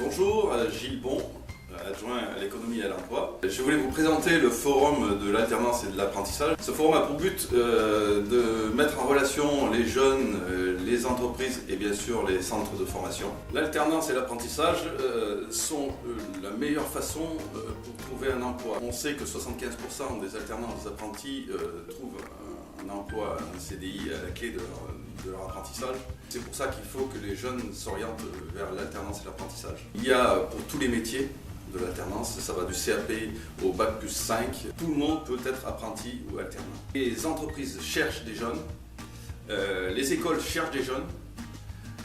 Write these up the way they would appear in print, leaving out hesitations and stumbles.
Bonjour, Gilles Bon, adjoint à l'économie et à l'emploi. Je voulais vous présenter le forum de l'alternance et de l'apprentissage. Ce forum a pour but de mettre en relation les jeunes, les entreprises et bien sûr les centres de formation. L'alternance et l'apprentissage sont la meilleure façon pour trouver un emploi. On sait que 75% des alternants et des apprentis trouvent un emploi, un CDI à la clé de leur apprentissage. C'est pour ça qu'il faut que les jeunes s'orientent vers l'alternance et l'apprentissage. Il y a pour tous les métiers de l'alternance, ça va du CAP au bac plus 5. Tout le monde peut être apprenti ou alternant. Les entreprises cherchent des jeunes, les écoles cherchent des jeunes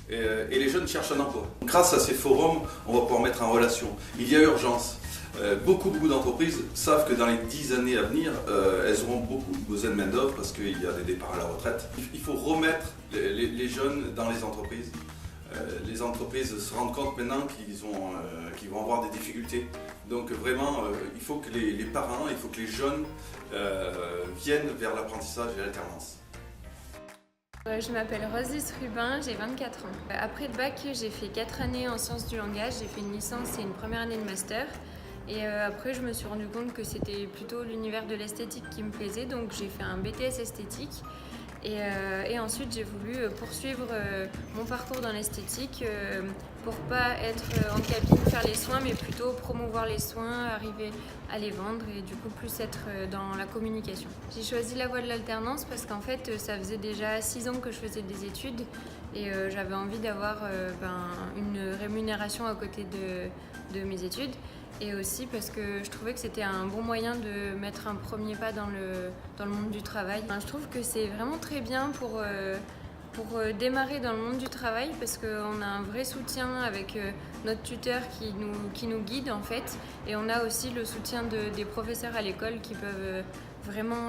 et les jeunes cherchent un emploi. Grâce à ces forums, on va pouvoir mettre en relation. Il y a urgence. Beaucoup d'entreprises savent que dans les 10 années à venir, elles auront beaucoup besoin de main-d'œuvre parce qu'il y a des départs à la retraite. Il faut remettre les jeunes dans les entreprises. Les entreprises se rendent compte maintenant qu'ils vont avoir des difficultés. Donc vraiment, il faut que les parents, il faut que les jeunes viennent vers l'apprentissage et l'alternance. Je m'appelle Rose Rubin, j'ai 24 ans. Après le bac, j'ai fait 4 années en sciences du langage, j'ai fait une licence et une première année de master. Et après, je me suis rendu compte que c'était plutôt l'univers de l'esthétique qui me plaisait, donc j'ai fait un BTS esthétique. Et ensuite, j'ai voulu poursuivre mon parcours dans l'esthétique pour pas être en cabine, faire les soins, mais plutôt promouvoir les soins, arriver à les vendre et du coup plus être dans la communication. J'ai choisi la voie de l'alternance parce qu'en fait, ça faisait déjà 6 ans que je faisais des études et j'avais envie d'avoir une rémunération à côté de mes études. Et aussi parce que je trouvais que c'était un bon moyen de mettre un premier pas dans le monde du travail. Je trouve que c'est vraiment très bien pour démarrer dans le monde du travail parce qu'on a un vrai soutien avec notre tuteur qui nous guide en fait. Et on a aussi le soutien des professeurs à l'école qui peuvent vraiment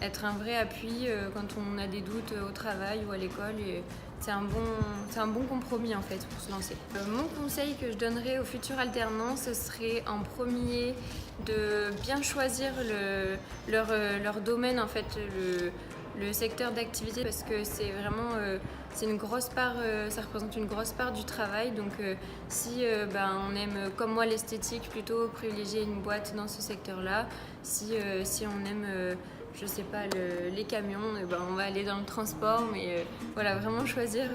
être un vrai appui quand on a des doutes au travail ou à l'école. Et c'est un bon compromis en fait pour se lancer. Mon conseil que je donnerais aux futurs alternants, ce serait en premier de bien choisir leur domaine en fait, le secteur d'activité parce que c'est vraiment c'est une grosse part, ça représente une grosse part du travail. Donc si on aime comme moi l'esthétique, plutôt privilégier une boîte dans ce secteur-là. Si on aime je sais pas, les camions, on va aller dans le transport, mais voilà, vraiment choisir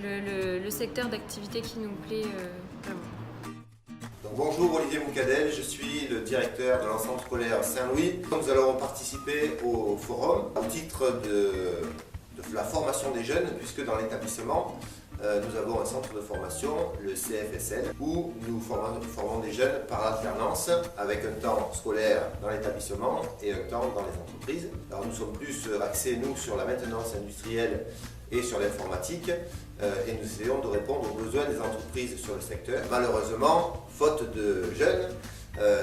le secteur d'activité qui nous plaît vraiment. Donc, bonjour, Olivier Moucadel, je suis le directeur de l'ensemble scolaire Saint-Louis. Nous allons participer au forum au titre de la formation des jeunes, puisque dans l'établissement, nous avons un centre de formation, le CFSL, où nous formons des jeunes par alternance, avec un temps scolaire dans l'établissement et un temps dans les entreprises. Alors nous sommes plus axés, nous, sur la maintenance industrielle et sur l'informatique, et nous essayons de répondre aux besoins des entreprises sur le secteur. Malheureusement, faute de jeunes,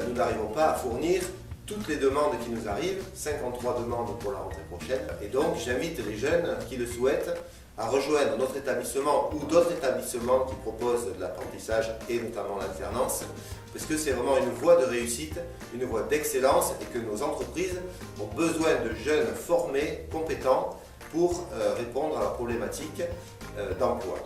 nous n'arrivons pas à fournir toutes les demandes qui nous arrivent, 53 demandes pour la rentrée prochaine. Et donc j'invite les jeunes qui le souhaitent à rejoindre notre établissement ou d'autres établissements qui proposent de l'apprentissage et notamment l'alternance, parce que c'est vraiment une voie de réussite, une voie d'excellence et que nos entreprises ont besoin de jeunes formés, compétents pour répondre à leurs problématiques d'emploi.